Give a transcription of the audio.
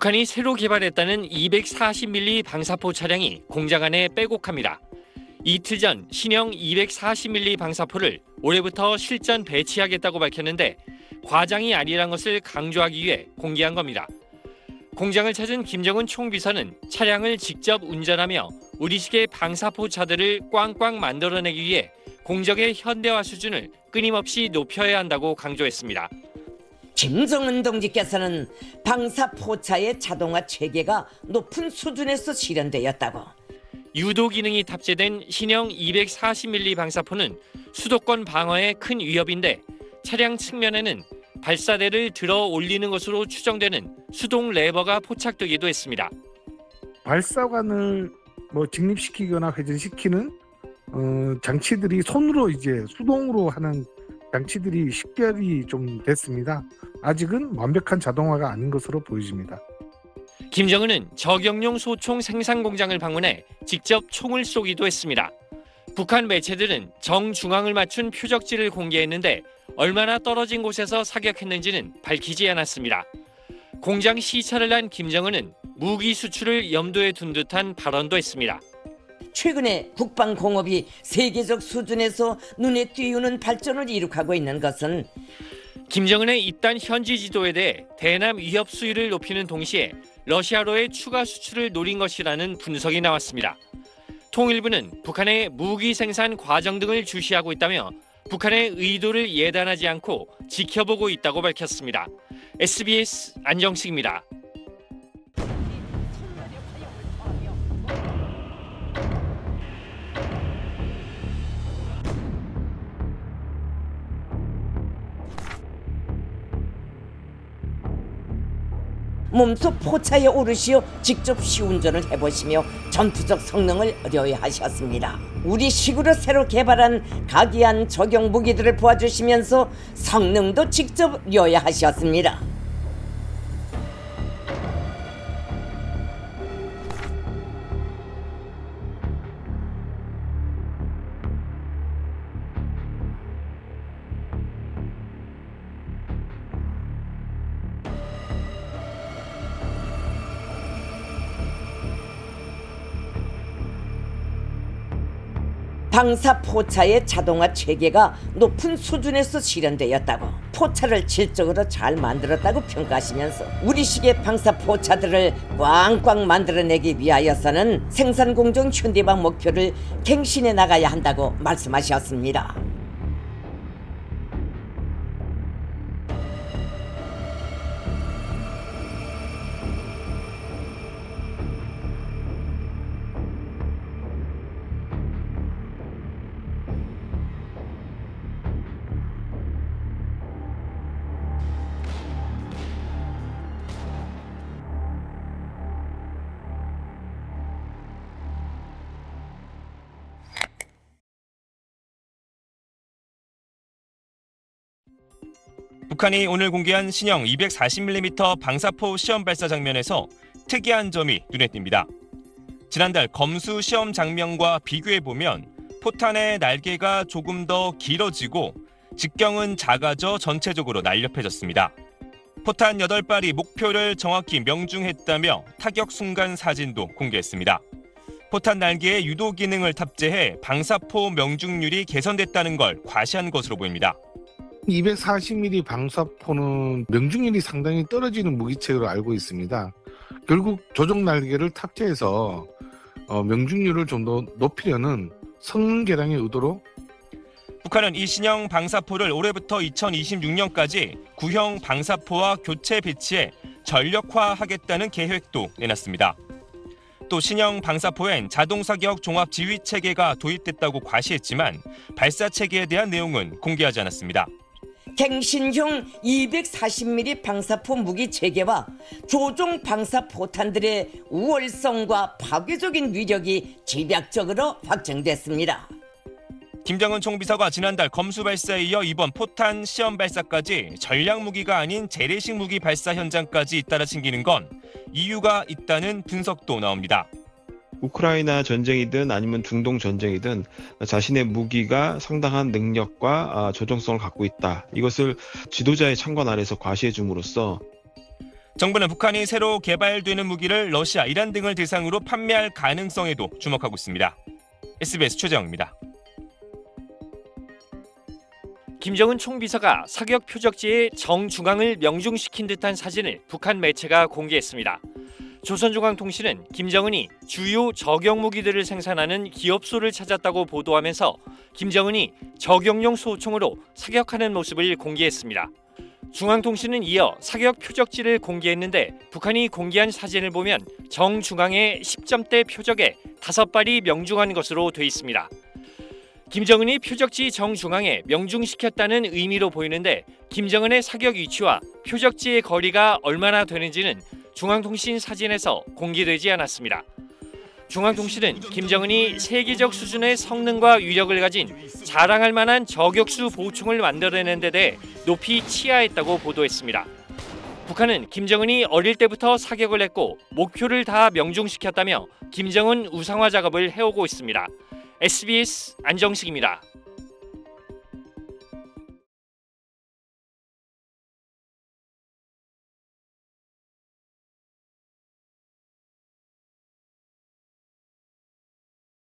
북한이 새로 개발했다는 240mm 방사포 차량이 공장 안에 빼곡합니다. 이틀 전 신형 240mm 방사포를 올해부터 실전 배치하겠다고 밝혔는데 과장이 아니란 것을 강조하기 위해 공개한 겁니다. 공장을 찾은 김정은 총비서는 차량을 직접 운전하며 우리식의 방사포 차들을 꽝꽝 만들어내기 위해 공정의 현대화 수준을 끊임없이 높여야 한다고 강조했습니다. 김정은 동지께서는 방사포차의 자동화 체계가 높은 수준에서 실현되었다고. 유도 기능이 탑재된 신형 240mm 방사포는 수도권 방어에 큰 위협인데 차량 측면에는 발사대를 들어 올리는 것으로 추정되는 수동 레버가 포착되기도 했습니다. 발사관을 직립시키거나 회전시키는 장치들이 손으로 이제 수동으로 하는 장치들이 식별이 좀 됐습니다. 아직은 완벽한 자동화가 아닌 것으로 보여집니다. 김정은은 저격용 소총 생산 공장을 방문해 직접 총을 쏘기도 했습니다. 북한 매체들은 정중앙을 맞춘 표적지를 공개했는데 얼마나 떨어진 곳에서 사격했는지는 밝히지 않았습니다. 공장 시찰을 한 김정은은 무기 수출을 염두에 둔 듯한 발언도 했습니다. 최근에 국방공업이 세계적 수준에서 눈에 띄우는 발전을 이룩하고 있는 것은 김정은의 이딴 현지 지도에 대해 대남 위협 수위를 높이는 동시에 러시아로의 추가 수출을 노린 것이라는 분석이 나왔습니다. 통일부는 북한의 무기 생산 과정 등을 주시하고 있다며 북한의 의도를 예단하지 않고 지켜보고 있다고 밝혔습니다. SBS 안정식입니다. 몸소 포차에 오르시어 직접 시운전을 해보시며 전투적 성능을 의뢰하셨습니다. 우리식으로 새로 개발한 각이한 적용 무기들을 보아주시면서 성능도 직접 의뢰하셨습니다. 방사포차의 자동화 체계가 높은 수준에서 실현되었다고, 포차를 질적으로 잘 만들었다고 평가하시면서 우리식의 방사포차들을 꽝꽝 만들어내기 위하여서는 생산공정 현대화 목표를 갱신해 나가야 한다고 말씀하셨습니다. 북한이 오늘 공개한 신형 240mm 방사포 시험 발사 장면에서 특이한 점이 눈에 띕니다. 지난달 검수 시험 장면과 비교해보면 포탄의 날개가 조금 더 길어지고 직경은 작아져 전체적으로 날렵해졌습니다. 포탄 8발이 목표를 정확히 명중했다며 타격 순간 사진도 공개했습니다. 포탄 날개에 유도 기능을 탑재해 방사포 명중률이 개선됐다는 걸 과시한 것으로 보입니다. 240mm 방사포는 명중률이 상당히 떨어지는 무기체로 알고 있습니다. 결국 조종 날개를 탑재해서 명중률을 좀 더 높이려는 성능 개량의 의도로 북한은 이 신형 방사포를 올해부터 2026년까지 구형 방사포와 교체 배치해 전력화하겠다는 계획도 내놨습니다. 또 신형 방사포엔 자동사격 종합지휘체계가 도입됐다고 과시했지만 발사 체계에 대한 내용은 공개하지 않았습니다. 갱신형 240mm 방사포 무기 체계와 조종 방사포탄들의 우월성과 파괴적인 위력이 집약적으로 확정됐습니다. 김정은 총비서가 지난달 검수 발사에 이어 이번 포탄 시험 발사까지 전략 무기가 아닌 재래식 무기 발사 현장까지 잇따라 챙기는 건 이유가 있다는 분석도 나옵니다. 우크라이나 전쟁이든 아니면 중동 전쟁이든 자신의 무기가 상당한 능력과 조정성을 갖고 있다. 이것을 지도자의 창관 아래서 과시해 줌으로써 정부는 북한이 새로 개발되는 무기를 러시아, 이란 등을 대상으로 판매할 가능성에도 주목하고 있습니다. SBS 최재영입니다. 김정은 총비서가 사격 표적지에 정중앙을 명중시킨 듯한 사진을 북한 매체가 공개했습니다. 조선중앙통신은 김정은이 주요 저격무기들을 생산하는 기업소를 찾았다고 보도하면서 김정은이 저격용 소총으로 사격하는 모습을 공개했습니다. 중앙통신은 이어 사격 표적지를 공개했는데 북한이 공개한 사진을 보면 정중앙의 10점대 표적에 5발이 명중한 것으로 돼 있습니다. 김정은이 표적지 정중앙에 명중시켰다는 의미로 보이는데 김정은의 사격 위치와 표적지의 거리가 얼마나 되는지는 중앙통신 사진에서 공개되지 않았습니다. 중앙통신은 김정은이 세계적 수준의 성능과 위력을 가진 자랑할 만한 저격수 보총을 만들어내는 데 대해 높이 치하했다고 보도했습니다. 북한은 김정은이 어릴 때부터 사격을 했고 목표를 다 명중시켰다며 김정은 우상화 작업을 해오고 있습니다. SBS 안정식입니다.